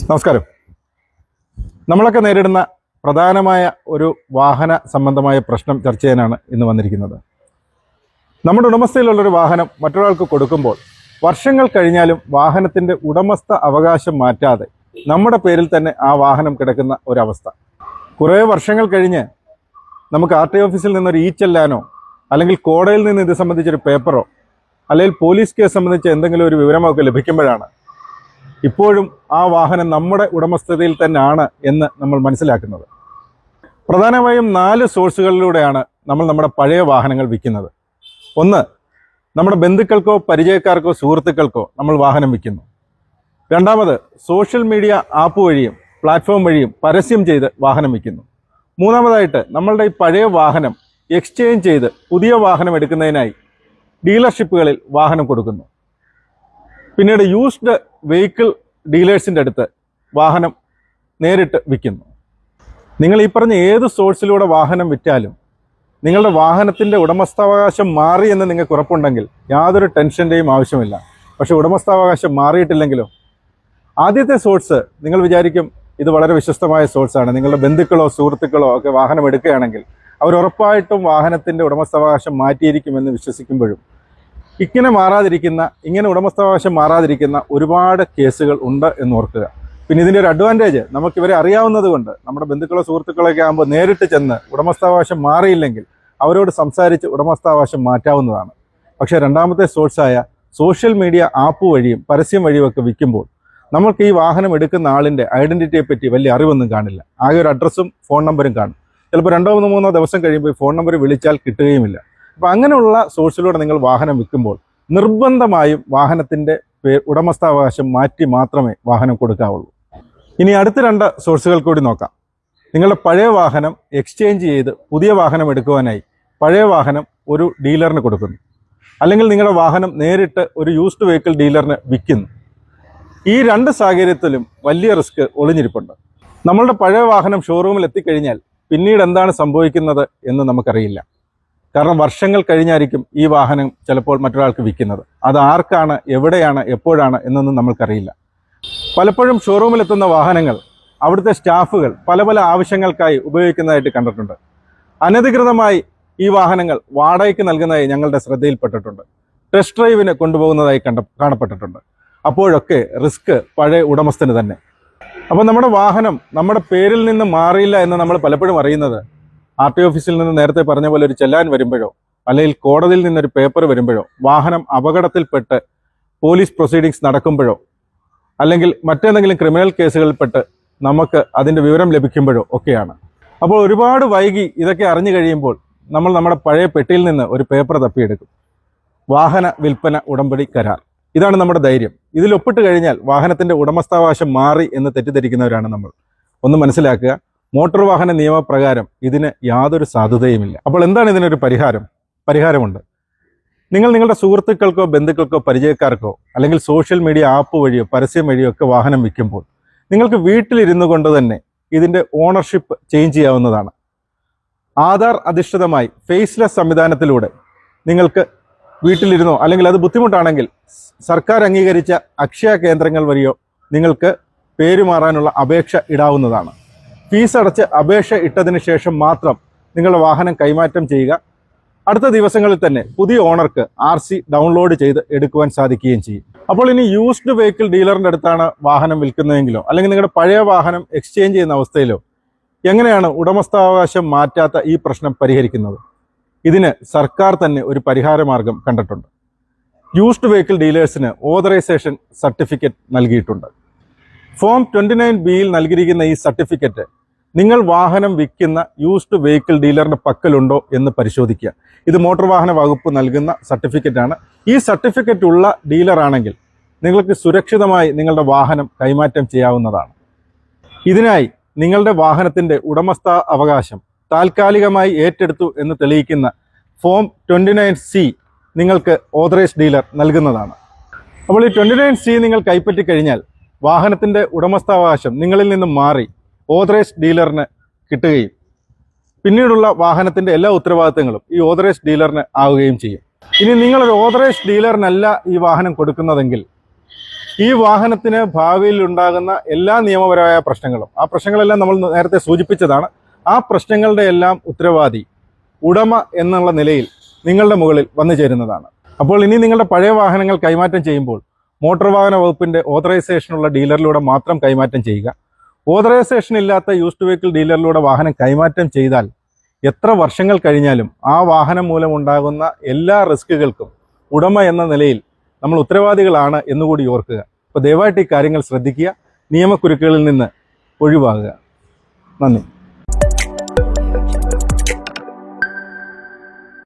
നമസ്കാരം. നമ്മളൊക്കെ നേരിടുന്ന പ്രധാനമായ ഒരു വാഹന സംബന്ധമായ പ്രശ്നം ചർച്ച ചെയ്യാനാണ് ഇന്ന് വന്നിരിക്കുന്നത്. നമ്മുടെ ഉടമസ്ഥയിലുള്ളൊരു വാഹനം മറ്റൊരാൾക്ക് കൊടുക്കുമ്പോൾ വർഷങ്ങൾ കഴിഞ്ഞാലും വാഹനത്തിൻ്റെ ഉടമസ്ഥ അവകാശം മാറ്റാതെ നമ്മുടെ പേരിൽ തന്നെ ആ വാഹനം കിടക്കുന്ന ഒരവസ്ഥ. കുറേ വർഷങ്ങൾ കഴിഞ്ഞ് നമുക്ക് RTO ഓഫീസിൽ നിന്നൊരു ചെല്ലാനോ അല്ലെങ്കിൽ കോടതിയിൽ നിന്ന് ഇത് സംബന്ധിച്ചൊരു പേപ്പറോ അല്ലെങ്കിൽ പോലീസ് കേസ് സംബന്ധിച്ച് എന്തെങ്കിലും ഒരു വിവരമോ ഒക്കെ ലഭിക്കുമ്പോഴാണ് ഇപ്പോഴും ആ വാഹനം നമ്മുടെ ഉടമസ്ഥതയിൽ തന്നെയാണ് എന്ന് നമ്മൾ മനസ്സിലാക്കുന്നത്. പ്രധാനമായും 4 സോഴ്സുകളിലൂടെയാണ് നമ്മൾ നമ്മുടെ പഴയ വാഹനങ്ങൾ വിൽക്കുന്നത്. ഒന്ന്, നമ്മുടെ ബന്ധുക്കൾക്കോ പരിചയക്കാർക്കോ സുഹൃത്തുക്കൾക്കോ നമ്മൾ വാഹനം വിൽക്കുന്നു. രണ്ടാമത്, സോഷ്യൽ മീഡിയ ആപ്പ് വഴിയും പ്ലാറ്റ്ഫോം വഴിയും പരസ്യം ചെയ്ത് വാഹനം വിൽക്കുന്നു. മൂന്നാമതായിട്ട്, നമ്മളുടെ ഈ പഴയ വാഹനം എക്സ്ചേഞ്ച് ചെയ്ത് പുതിയ വാഹനം എടുക്കുന്നതിനായി ഡീലർഷിപ്പുകളിൽ വാഹനം കൊടുക്കുന്നു. പിന്നീട് യൂസ്ഡ് വെഹിക്കിൾ ഡീലേഴ്സിൻ്റെ അടുത്ത് വാഹനം നേരിട്ട് വിൽക്കുന്നു. നിങ്ങൾ ഈ പറഞ്ഞ ഏത് സോഴ്സിലൂടെ വാഹനം വിറ്റാലും നിങ്ങളുടെ വാഹനത്തിൻ്റെ ഉടമസ്ഥാവകാശം മാറി എന്ന് നിങ്ങൾക്ക് ഉറപ്പുണ്ടെങ്കിൽ യാതൊരു ടെൻഷൻ്റെയും ആവശ്യമില്ല. പക്ഷേ ഉടമസ്ഥാവകാശം മാറിയിട്ടില്ലെങ്കിലോ? ആദ്യത്തെ സോഴ്സ് നിങ്ങൾ വിചാരിക്കും ഇത് വളരെ വിശ്വസ്തമായ സോഴ്സാണ്. നിങ്ങളുടെ ബന്ധുക്കളോ സുഹൃത്തുക്കളോ ഒക്കെ വാഹനം എടുക്കുകയാണെങ്കിൽ അവർ ഉറപ്പായിട്ടും വാഹനത്തിൻ്റെ ഉടമസ്ഥാവകാശം മാറ്റിയിരിക്കുമെന്ന് വിശ്വസിക്കുമ്പോഴും ഇങ്ങനെ ഉടമസ്ഥാവകാശം മാറാതിരിക്കുന്ന ഒരുപാട് കേസുകൾ ഉണ്ട് എന്ന് ഓർക്കുക. പിന്നെ ഇതിൻ്റെ ഒരു അഡ്വാൻറ്റേജ്, നമുക്കിവരെ അറിയാവുന്നത് കൊണ്ട് നമ്മുടെ ബന്ധുക്കളോ സുഹൃത്തുക്കളൊക്കെ ആകുമ്പോൾ നേരിട്ട് ചെന്ന് ഉടമസ്ഥാവകാശം മാറിയില്ലെങ്കിൽ അവരോട് സംസാരിച്ച് ഉടമസ്ഥാവകാശം മാറ്റാവുന്നതാണ്. പക്ഷേ രണ്ടാമത്തെ സോഴ്സായ സോഷ്യൽ മീഡിയ ആപ്പ് വഴിയും പരസ്യം വഴിയുമൊക്കെ വിൽക്കുമ്പോൾ നമുക്ക് ഈ വാഹനം എടുക്കുന്ന ആളിൻ്റെ ഐഡൻറ്റിറ്റിയെ പറ്റി വലിയ അറിവൊന്നും കാണില്ല. ആകെ ഒരു അഡ്രസ്സും ഫോൺ നമ്പറും കാണും. ചിലപ്പോൾ 2-3 ദിവസം കഴിയുമ്പോൾ ഈ ഫോൺ നമ്പർ വിളിച്ചാൽ കിട്ടുകയുമില്ല. അപ്പോൾ അങ്ങനെയുള്ള സോഴ്സിലൂടെ നിങ്ങൾ വാഹനം വിൽക്കുമ്പോൾ നിർബന്ധമായും വാഹനത്തിൻ്റെ ഉടമസ്ഥാവകാശം മാറ്റി മാത്രമേ വാഹനം കൊടുക്കാവുള്ളൂ. ഇനി അടുത്ത 2 സോഴ്സുകൾ കൂടി നോക്കാം. നിങ്ങളുടെ പഴയ വാഹനം എക്സ്ചേഞ്ച് ചെയ്ത് പുതിയ വാഹനം എടുക്കുവാനായി പഴയ വാഹനം ഒരു ഡീലറിന് കൊടുക്കുന്നു, അല്ലെങ്കിൽ നിങ്ങളുടെ വാഹനം നേരിട്ട് ഒരു യൂസ്ഡ് വെഹിക്കിൾ ഡീലറിന് വിൽക്കുന്നു. ഈ 2 സാഹചര്യത്തിലും വലിയ റിസ്ക് ഒളിഞ്ഞിരിപ്പുണ്ട്. നമ്മളുടെ പഴയ വാഹനം ഷോറൂമിൽ എത്തിക്കഴിഞ്ഞാൽ പിന്നീട് എന്താണ് സംഭവിക്കുന്നത് എന്ന് നമുക്കറിയില്ല. കാരണം വർഷങ്ങൾ കഴിഞ്ഞായിരിക്കും ഈ വാഹനം ചിലപ്പോൾ മറ്റൊരാൾക്ക് വിൽക്കുന്നത്. അത് ആർക്കാണ്, എവിടെയാണ്, എപ്പോഴാണ് എന്നൊന്നും നമ്മൾക്കറിയില്ല. പലപ്പോഴും ഷോറൂമിലെത്തുന്ന വാഹനങ്ങൾ അവിടുത്തെ സ്റ്റാഫുകൾ പല പല ആവശ്യങ്ങൾക്കായി ഉപയോഗിക്കുന്നതായിട്ട് കണ്ടിട്ടുണ്ട്. അനധികൃതമായി ഈ വാഹനങ്ങൾ വാടകയ്ക്ക് നൽകുന്നതായി ഞങ്ങളുടെ ശ്രദ്ധയിൽപ്പെട്ടിട്ടുണ്ട്. ടെസ്റ്റ് ഡ്രൈവിന് കൊണ്ടുപോകുന്നതായി കാണപ്പെട്ടിട്ടുണ്ട്. അപ്പോഴൊക്കെ റിസ്ക് പഴയ ഉടമസ്ഥന് തന്നെ. അപ്പോൾ നമ്മുടെ വാഹനം നമ്മുടെ പേരിൽ നിന്ന് മാറിയില്ല എന്ന് നമ്മൾ പലപ്പോഴും അറിയുന്നത് RTO ഓഫീസിൽ നിന്ന് നേരത്തെ പറഞ്ഞ പോലെ ഒരു ചെല്ലാൻ വരുമ്പോഴോ അല്ലെങ്കിൽ കോടതിയിൽ നിന്നൊരു പേപ്പർ വരുമ്പോഴോ വാഹനം അപകടത്തിൽപ്പെട്ട് പോലീസ് പ്രൊസീഡിങ്സ് നടക്കുമ്പോഴോ അല്ലെങ്കിൽ മറ്റേതെങ്കിലും ക്രിമിനൽ കേസുകളിൽപ്പെട്ട് നമുക്ക് അതിൻ്റെ വിവരം ലഭിക്കുമ്പോഴോ ഒക്കെയാണ്. അപ്പോൾ ഒരുപാട് വൈകി ഇതൊക്കെ അറിഞ്ഞു കഴിയുമ്പോൾ നമ്മൾ നമ്മുടെ പഴയ പെട്ടിയിൽ നിന്ന് ഒരു പേപ്പർ തപ്പിയെടുക്കും. വാഹന വിൽപ്പന ഉടമ്പടി കരാർ, ഇതാണ് നമ്മുടെ ധൈര്യം. ഇതിൽ ഒപ്പിട്ട് കഴിഞ്ഞാൽ വാഹനത്തിൻ്റെ ഉടമസ്ഥാവകാശം മാറി എന്ന് തെറ്റിദ്ധരിക്കുന്നവരാണ് നമ്മൾ. ഒന്ന് മനസ്സിലാക്കുക, മോട്ടോർ വാഹന നിയമപ്രകാരം ഇതിന് യാതൊരു സാധുതയുമില്ല. അപ്പോൾ എന്താണ് ഇതിനൊരു പരിഹാരമുണ്ട്. നിങ്ങൾ നിങ്ങളുടെ സുഹൃത്തുക്കൾക്കോ ബന്ധുക്കൾക്കോ പരിചയക്കാർക്കോ അല്ലെങ്കിൽ സോഷ്യൽ മീഡിയ ആപ്പ് വഴിയോ പരസ്യം വഴിയോ ഒക്കെ വാഹനം വിൽക്കുമ്പോൾ നിങ്ങൾക്ക് വീട്ടിലിരുന്നു കൊണ്ട് തന്നെ ഇതിൻ്റെ ഓണർഷിപ്പ് ചേഞ്ച് ചെയ്യാവുന്നതാണ്. ആധാർ അധിഷ്ഠിതമായി ഫേസ്ലെസ് സംവിധാനത്തിലൂടെ നിങ്ങൾക്ക് വീട്ടിലിരുന്നോ, അല്ലെങ്കിൽ അത് ബുദ്ധിമുട്ടാണെങ്കിൽ സർക്കാർ അംഗീകരിച്ച അക്ഷയ കേന്ദ്രങ്ങൾ വഴിയോ നിങ്ങൾക്ക് പേര് മാറാനുള്ള അപേക്ഷ ഇടാവുന്നതാണ്. ഫീസ് അടച്ച് അപേക്ഷ ഇട്ടതിന് ശേഷം മാത്രം നിങ്ങളുടെ വാഹനം കൈമാറ്റം ചെയ്യുക. അടുത്ത ദിവസങ്ങളിൽ തന്നെ പുതിയ ഓണർക്ക് RC ഡൗൺലോഡ് ചെയ്ത് എടുക്കുവാൻ സാധിക്കുകയും ചെയ്യും. അപ്പോൾ ഇനി യൂസ്ഡ് വെഹിക്കിൾ ഡീലറിൻ്റെ അടുത്താണ് വാഹനം വിൽക്കുന്നതെങ്കിലോ അല്ലെങ്കിൽ നിങ്ങളുടെ പഴയ വാഹനം എക്സ്ചേഞ്ച് ചെയ്യുന്ന അവസ്ഥയിലോ എങ്ങനെയാണ് ഉടമസ്ഥാവകാശം മാറ്റാത്ത ഈ പ്രശ്നം പരിഹരിക്കുന്നത്? ഇതിന് സർക്കാർ തന്നെ ഒരു പരിഹാര മാർഗം കണ്ടിട്ടുണ്ട്. യൂസ്ഡ് വെഹിക്കിൾ ഡീലേഴ്സിന് ഓതറൈസേഷൻ സർട്ടിഫിക്കറ്റ് നൽകിയിട്ടുണ്ട്. ഫോം 29B നൽകിയിരിക്കുന്ന ഈ സർട്ടിഫിക്കറ്റ് നിങ്ങൾ വാഹനം വിൽക്കുന്ന യൂസ്ഡ് വെഹിക്കിൾ ഡീലറിൻ്റെ പക്കലുണ്ടോ എന്ന് പരിശോധിക്കുക. ഇത് മോട്ടോർ വാഹന വകുപ്പ് നൽകുന്ന സർട്ടിഫിക്കറ്റാണ്. ഈ സർട്ടിഫിക്കറ്റ് ഉള്ള ഡീലറാണെങ്കിൽ നിങ്ങൾക്ക് സുരക്ഷിതമായി നിങ്ങളുടെ വാഹനം കൈമാറ്റം ചെയ്യാവുന്നതാണ്. ഇതിനായി നിങ്ങളുടെ വാഹനത്തിൻ്റെ ഉടമസ്ഥ അവകാശം താൽക്കാലികമായി ഏറ്റെടുത്തു എന്ന് തെളിയിക്കുന്ന ഫോം 29C നിങ്ങൾക്ക് ഓതറൈസ്ഡ് ഡീലർ നൽകുന്നതാണ്. അപ്പോൾ ഈ 29C നിങ്ങൾ കൈപ്പറ്റി കഴിഞ്ഞാൽ വാഹനത്തിൻ്റെ ഉടമസ്ഥാവകാശം നിങ്ങളിൽ നിന്നും മാറി ഓതറൈസ്ഡ് ഡീലറിന് കിട്ടുകയും പിന്നീടുള്ള വാഹനത്തിൻ്റെ എല്ലാ ഉത്തരവാദിത്തങ്ങളും ഈ ഓതറൈസ്ഡ് ഡീലറിന് ആവുകയും ചെയ്യും. ഇനി നിങ്ങളൊരു ഓതറൈസ്ഡ് ഡീലറിനല്ല ഈ വാഹനം കൊടുക്കുന്നതെങ്കിൽ ഈ വാഹനത്തിന് ഭാവിയിൽ ഉണ്ടാകുന്ന എല്ലാ നിയമപരമായ പ്രശ്നങ്ങളും, ആ പ്രശ്നങ്ങളെല്ലാം നമ്മൾ നേരത്തെ സൂചിപ്പിച്ചതാണ്. ആ പ്രശ്നങ്ങളുടെ എല്ലാം ഉത്തരവാദി ഉടമ എന്നുള്ള നിലയിൽ നിങ്ങളുടെ മുകളിൽ വന്നു ചേരുന്നതാണ്. അപ്പോൾ ഇനി നിങ്ങളുടെ പഴയ വാഹനങ്ങൾ കൈമാറ്റം ചെയ്യുമ്പോൾ മോട്ടോർ വാഹന വകുപ്പിൻ്റെ ഓതറൈസേഷനുള്ള ഡീലറിലൂടെ മാത്രം കൈമാറ്റം ചെയ്യുക. ഓതറൈസേഷൻ ഇല്ലാത്ത യൂസ്ഡ് വെഹിക്കിൾ ഡീലറിലൂടെ വാഹനം കൈമാറ്റം ചെയ്താൽ എത്ര വർഷങ്ങൾ കഴിഞ്ഞാലും ആ വാഹനം മൂലം ഉണ്ടാകുന്ന എല്ലാ റിസ്കുകൾക്കും ഉടമ എന്ന നിലയിൽ നമ്മൾ ഉത്തരവാദികളാണ് എന്നുകൂടി ഓർക്കുക. അപ്പോൾ ദയവായിട്ട് ഈ കാര്യങ്ങൾ ശ്രദ്ധിക്കുക, നിയമക്കുരുക്കുകളിൽ നിന്ന് ഒഴിവാകുക. നന്ദി.